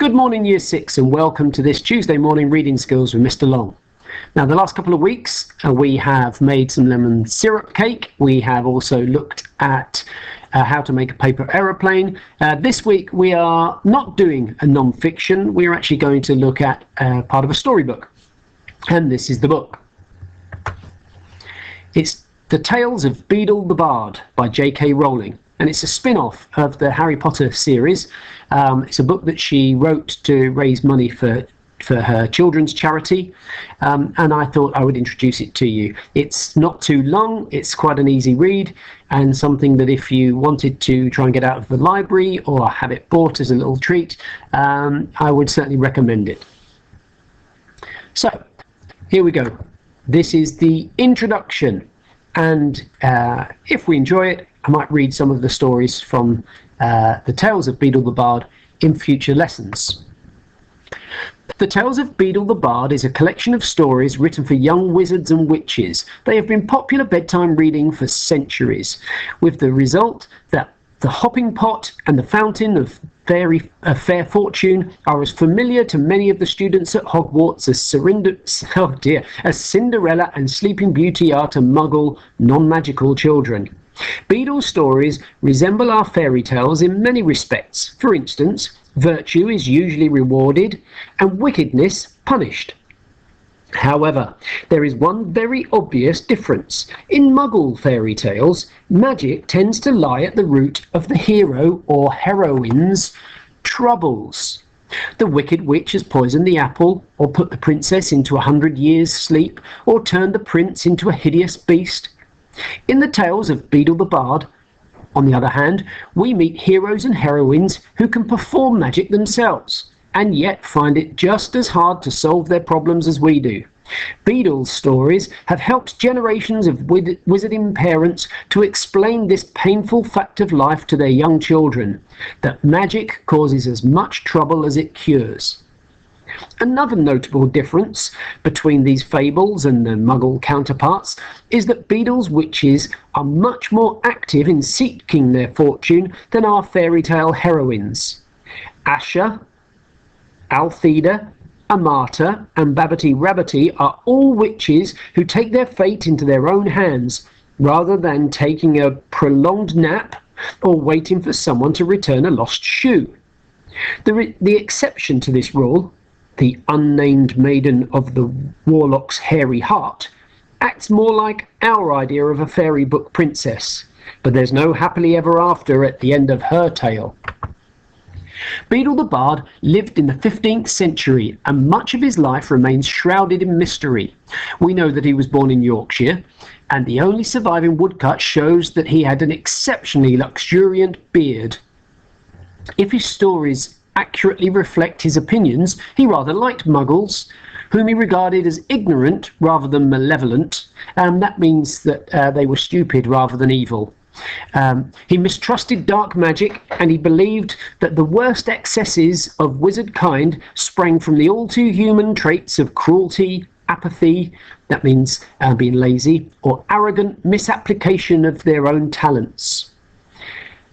Good morning, Year 6, and welcome to this Tuesday morning reading skills with Mr. Long. Now, the last couple of weeks, we have made some lemon syrup cake. We have also looked at how to make a paper aeroplane. This week, we are not doing a non-fiction. We are actually going to look at part of a storybook. And this is the book. It's The Tales of Beedle the Bard by J.K. Rowling. And it's a spin-off of the Harry Potter series. It's a book that she wrote to raise money for her children's charity, and I thought I would introduce it to you. It's not too long, it's quite an easy read, and something that if you wanted to try and get out of the library or have it bought as a little treat, I would certainly recommend it. So, here we go. This is the introduction, and if we enjoy it, I might read some of the stories from The Tales of Beedle the Bard in future lessons. The Tales of Beedle the Bard is a collection of stories written for young wizards and witches. They have been popular bedtime reading for centuries, with the result that the hopping pot and the fountain of fair fortune are as familiar to many of the students at Hogwarts as Cinderella and Sleeping Beauty are to Muggle, non-magical children. Beedle's stories resemble our fairy tales in many respects. For instance, virtue is usually rewarded and wickedness punished. However, there is one very obvious difference. In Muggle fairy tales, magic tends to lie at the root of the hero or heroine's troubles. The Wicked Witch has poisoned the apple, or put the princess into 100 years' sleep, or turned the prince into a hideous beast. In the Tales of Beedle the Bard, on the other hand, we meet heroes and heroines who can perform magic themselves, and yet find it just as hard to solve their problems as we do. Beedle's stories have helped generations of wizarding parents to explain this painful fact of life to their young children, that magic causes as much trouble as it cures. Another notable difference between these fables and the Muggle counterparts is that Beedle's witches are much more active in seeking their fortune than our fairy tale heroines. Asha, Altheda, Amata and Babbity Rabbity are all witches who take their fate into their own hands, rather than taking a prolonged nap or waiting for someone to return a lost shoe. The exception to this rule, the unnamed maiden of the warlock's hairy heart, acts more like our idea of a fairy book princess, but there's no happily ever after at the end of her tale. Beedle the Bard lived in the 15th century, and much of his life remains shrouded in mystery. We know that he was born in Yorkshire, and the only surviving woodcut shows that he had an exceptionally luxuriant beard. If his stories accurately reflect his opinions, he rather liked Muggles, whom he regarded as ignorant rather than malevolent, and that means that they were stupid rather than evil. He mistrusted dark magic, and he believed that the worst excesses of wizard kind sprang from the all-too-human traits of cruelty, apathy, that means being lazy, or arrogant misapplication of their own talents.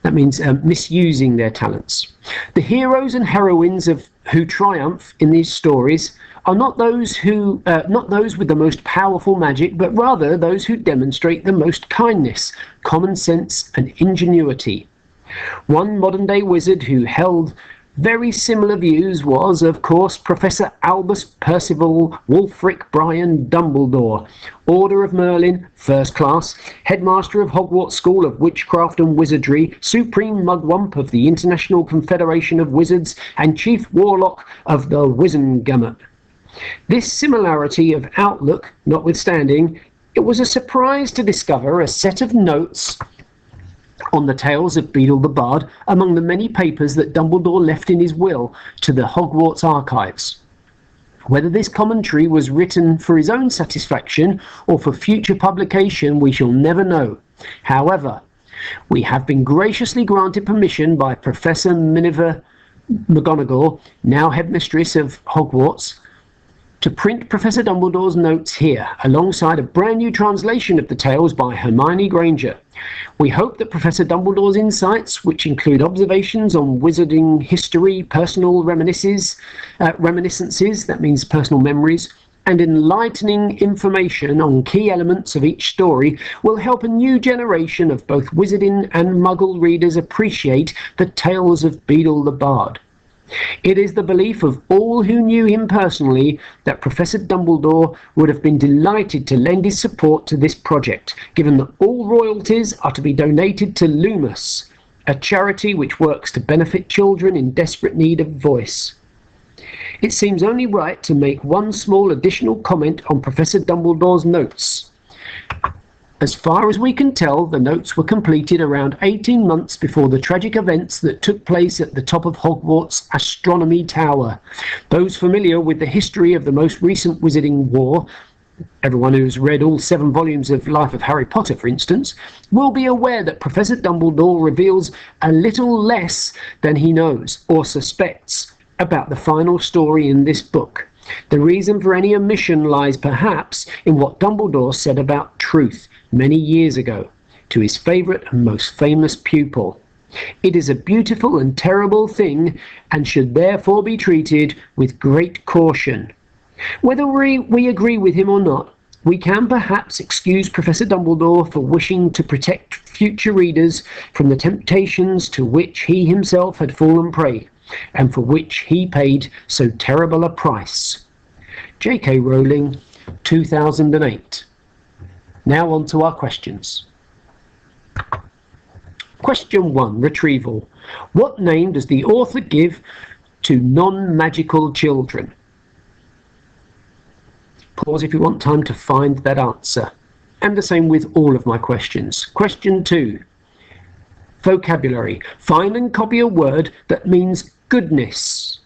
That means misusing their talents. The heroes and heroines who triumph in these stories are not those with the most powerful magic, but rather those who demonstrate the most kindness, common sense, and ingenuity. One modern-day wizard who held very similar views was, of course, Professor Albus Percival Wulfric Brian Dumbledore, Order of Merlin, First Class, Headmaster of Hogwarts School of Witchcraft and Wizardry, Supreme Mugwump of the International Confederation of Wizards, and Chief Warlock of the Wizengamot. This similarity of outlook notwithstanding, it was a surprise to discover a set of notes on the Tales of Beedle the Bard among the many papers that Dumbledore left in his will to the Hogwarts archives. Whether this commentary was written for his own satisfaction or for future publication, we shall never know. However, we have been graciously granted permission by Professor Minerva McGonagall, now headmistress of Hogwarts, to print Professor Dumbledore's notes here, alongside a brand new translation of the tales by Hermione Granger. We hope that Professor Dumbledore's insights, which include observations on wizarding history, personal reminiscences, that means personal memories, and enlightening information on key elements of each story, will help a new generation of both wizarding and Muggle readers appreciate the tales of Beedle the Bard. It is the belief of all who knew him personally that Professor Dumbledore would have been delighted to lend his support to this project, given that all royalties are to be donated to Loomis, a charity which works to benefit children in desperate need of voice. It seems only right to make one small additional comment on Professor Dumbledore's notes. As far as we can tell, the notes were completed around 18 months before the tragic events that took place at the top of Hogwarts' Astronomy Tower. Those familiar with the history of the most recent Wizarding War, everyone who's read all 7 volumes of Life of Harry Potter, for instance, will be aware that Professor Dumbledore reveals a little less than he knows or suspects about the final story in this book. The reason for any omission lies perhaps in what Dumbledore said about truth many years ago to his favourite and most famous pupil. It is a beautiful and terrible thing, and should therefore be treated with great caution. Whether we agree with him or not, we can perhaps excuse Professor Dumbledore for wishing to protect future readers from the temptations to which he himself had fallen prey, and for which he paid so terrible a price. J.K. Rowling, 2008. Now on to our questions. Question 1, retrieval. What name does the author give to non-magical children? Pause if you want time to find that answer. And the same with all of my questions. Question 2, vocabulary. Find and copy a word that means goodness.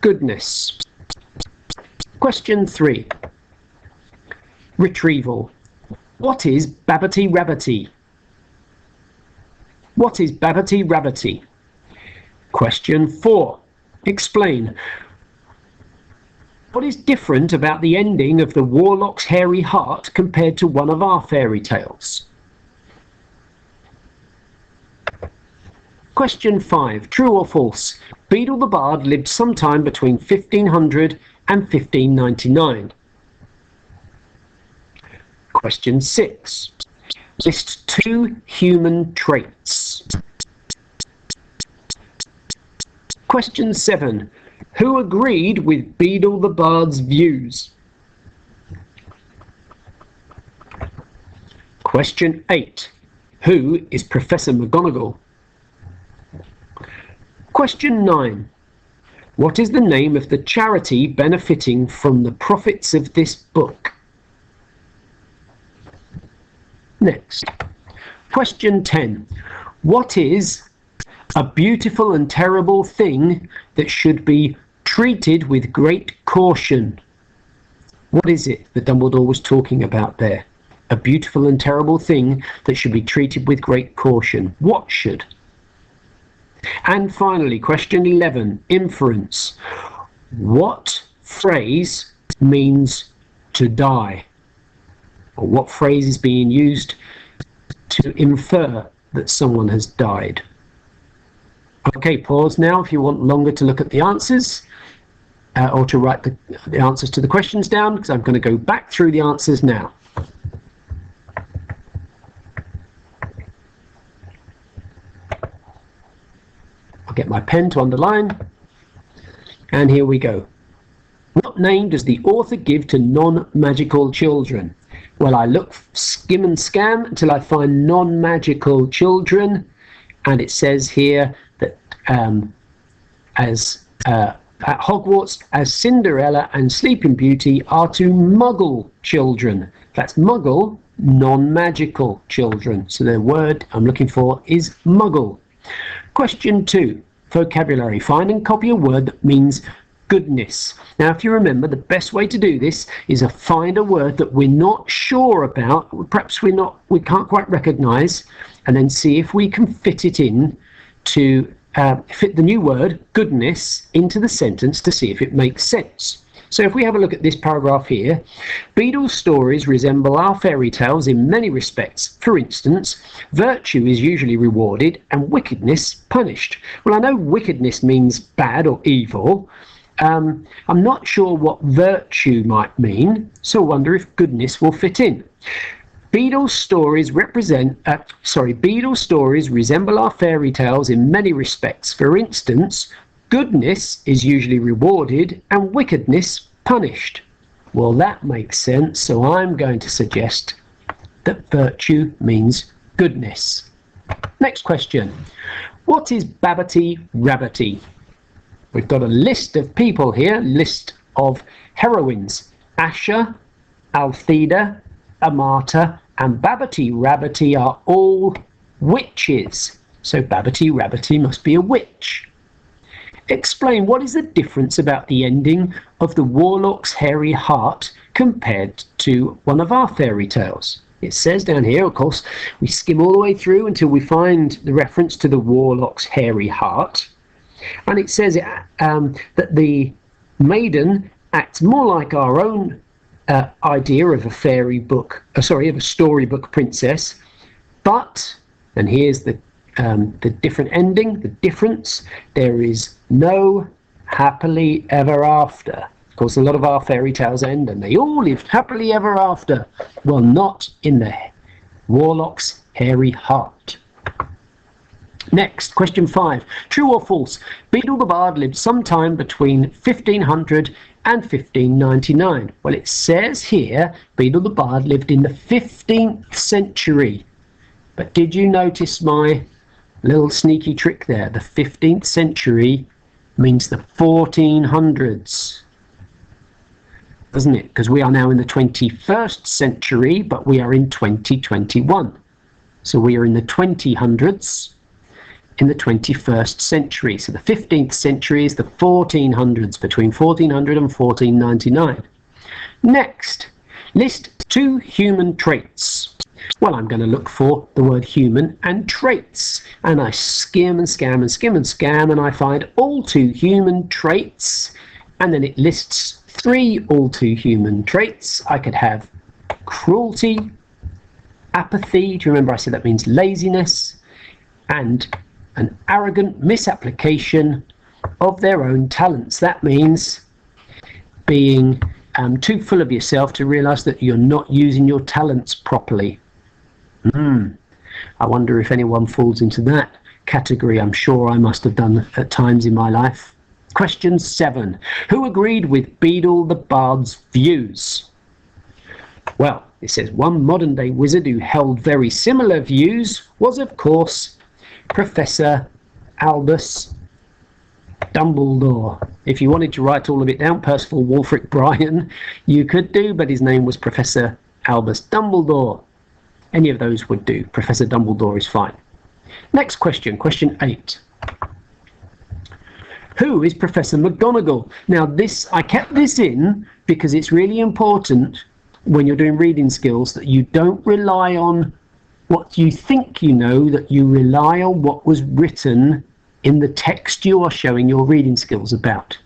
Goodness. Question 3, retrieval. What is Babbity Rabbity? What is Babbity Rabbity? Question 4, explain. What is different about the ending of the Warlock's Hairy Heart compared to one of our fairy tales? Question 5, true or false? Beedle the Bard lived sometime between 1500 and 1599. Question 6. List 2 human traits. Question 7. Who agreed with Beedle the Bard's views? Question 8. Who is Professor McGonagall? Question 9. What is the name of the charity benefiting from the profits of this book? Next. Question 10. What is a beautiful and terrible thing that should be treated with great caution? What is it that Dumbledore was talking about there? A beautiful and terrible thing that should be treated with great caution. What should? And finally, question 11, inference. What phrase means to die? Or what phrase is being used to infer that someone has died? Okay, pause now if you want longer to look at the answers or to write the answers to the questions down, because I'm going to go back through the answers now. I'll get my pen to underline. And here we go. What name does the author give to non-magical children? Well, I look, skim and scan until I find non-magical children, and it says here that at Hogwarts, as Cinderella and Sleeping Beauty are to Muggle children. That's Muggle, non-magical children. So the word I'm looking for is Muggle. Question 2, vocabulary. Find and copy a word that means goodness. Now, if you remember, the best way to do this is to find a word that we're not sure about, perhaps we can't quite recognize, and then see if we can fit it in to fit the new word goodness into the sentence to see if it makes sense. So if we have a look at this paragraph here, Beedle's stories resemble our fairy tales in many respects. For instance, virtue is usually rewarded and wickedness punished. Well, I know wickedness means bad or evil. I'm not sure what virtue might mean, so I wonder if goodness will fit in. Beedle's stories resemble our fairy tales in many respects. For instance, goodness is usually rewarded and wickedness punished. Well, that makes sense, so I'm going to suggest that virtue means goodness. Next question. What is Babbity Rabbity? We've got a list of people here, list of heroines. Asha, Althea, Amata, and Babbity Rabbity are all witches. So Babbity Rabbity must be a witch. Explain what is the difference about the ending of the Warlock's Hairy Heart compared to one of our fairy tales. It says down here, of course, we skim all the way through until we find the reference to the Warlock's Hairy Heart. And it says that the maiden acts more like our own idea of a of a storybook princess, but, and here's the different ending, the difference, there is no happily ever after. Of course, a lot of our fairy tales end and they all lived happily ever after. Well, not in the Warlock's Hairy Heart. Next, question 5. True or false? Beedle the Bard lived sometime between 1500 and 1599. Well, it says here, Beedle the Bard lived in the 15th century. But did you notice my little sneaky trick there? The 15th century means the 1400s. Doesn't it? Because we are now in the 21st century, but we are in 2021. So we are in the 2000s. In the 21st century. So the 15th century is the 1400s, between 1400 and 1499. Next, list 2 human traits. Well, I'm going to look for the word human and traits. And I skim and scam and skim and scam, and I find all 2 human traits. And then it lists 3 all 2 human traits. I could have cruelty, apathy. Do you remember I said that means laziness? And an arrogant misapplication of their own talents. That means being too full of yourself to realise that you're not using your talents properly. I wonder if anyone falls into that category. I'm sure I must have done at times in my life. Question 7. Who agreed with Beedle the Bard's views? Well, it says one modern-day wizard who held very similar views was, of course, Professor Albus Dumbledore. If you wanted to write all of it down, Percival Wulfric Bryan, you could do, but his name was Professor Albus Dumbledore. Any of those would do. Professor Dumbledore is fine. Next question, question 8. Who is Professor McGonagall? Now I kept this in because it's really important when you're doing reading skills that you don't rely on what you think you know, that you rely on what was written in the text you are showing your reading skills about.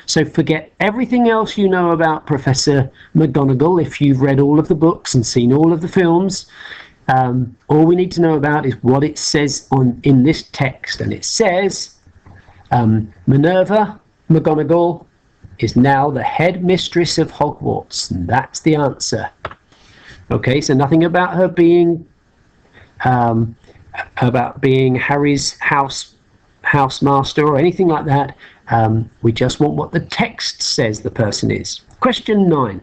So forget everything else you know about Professor McGonagall if you've read all of the books and seen all of the films. All we need to know about is what it says in this text. And it says, Minerva McGonagall is now the head mistress of Hogwarts. And that's the answer. Okay, so nothing about her being Harry's housemaster or anything like that. We just want what the text says the person is. Question 9.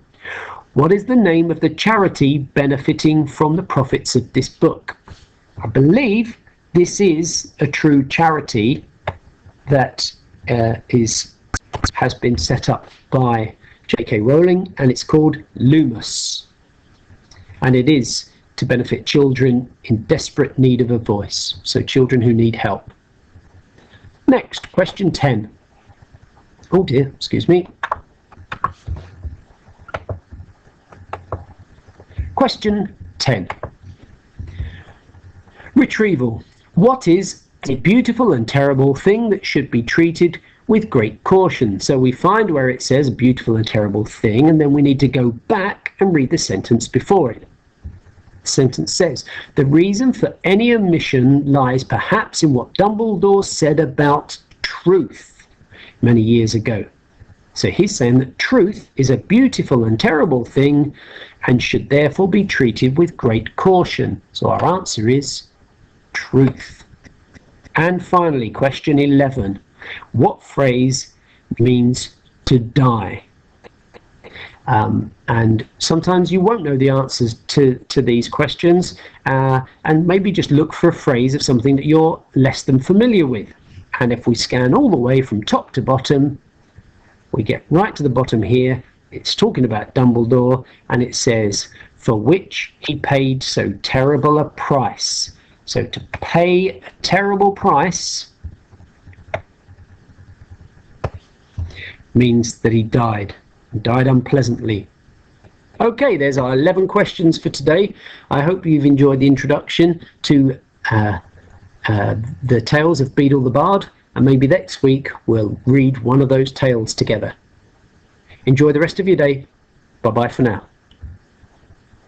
What is the name of the charity benefiting from the profits of this book? I believe this is a true charity that has been set up by J.K. Rowling, and it's called Lumos. And it is to benefit children in desperate need of a voice, so children who need help. Next, question 10. Oh dear, excuse me. Question 10. Retrieval. What is a beautiful and terrible thing that should be treated with great caution. So we find where it says a beautiful and terrible thing, and then we need to go back and read the sentence before it. The sentence says, the reason for any omission lies perhaps in what Dumbledore said about truth many years ago. So he's saying that truth is a beautiful and terrible thing and should therefore be treated with great caution. So our answer is truth. And finally, question 11. What phrase means to die? And sometimes you won't know the answers to these questions, and maybe just look for a phrase of something that you're less than familiar with. And if we scan all the way from top to bottom, we get right to the bottom here. It's talking about Dumbledore, and it says, for which he paid so terrible a price. So to pay a terrible price means that he died unpleasantly. Okay, there's our 11 questions for today. I hope you've enjoyed the introduction to the tales of Beedle the Bard, and maybe next week we'll read one of those tales together. Enjoy the rest of your day. Bye-bye for now.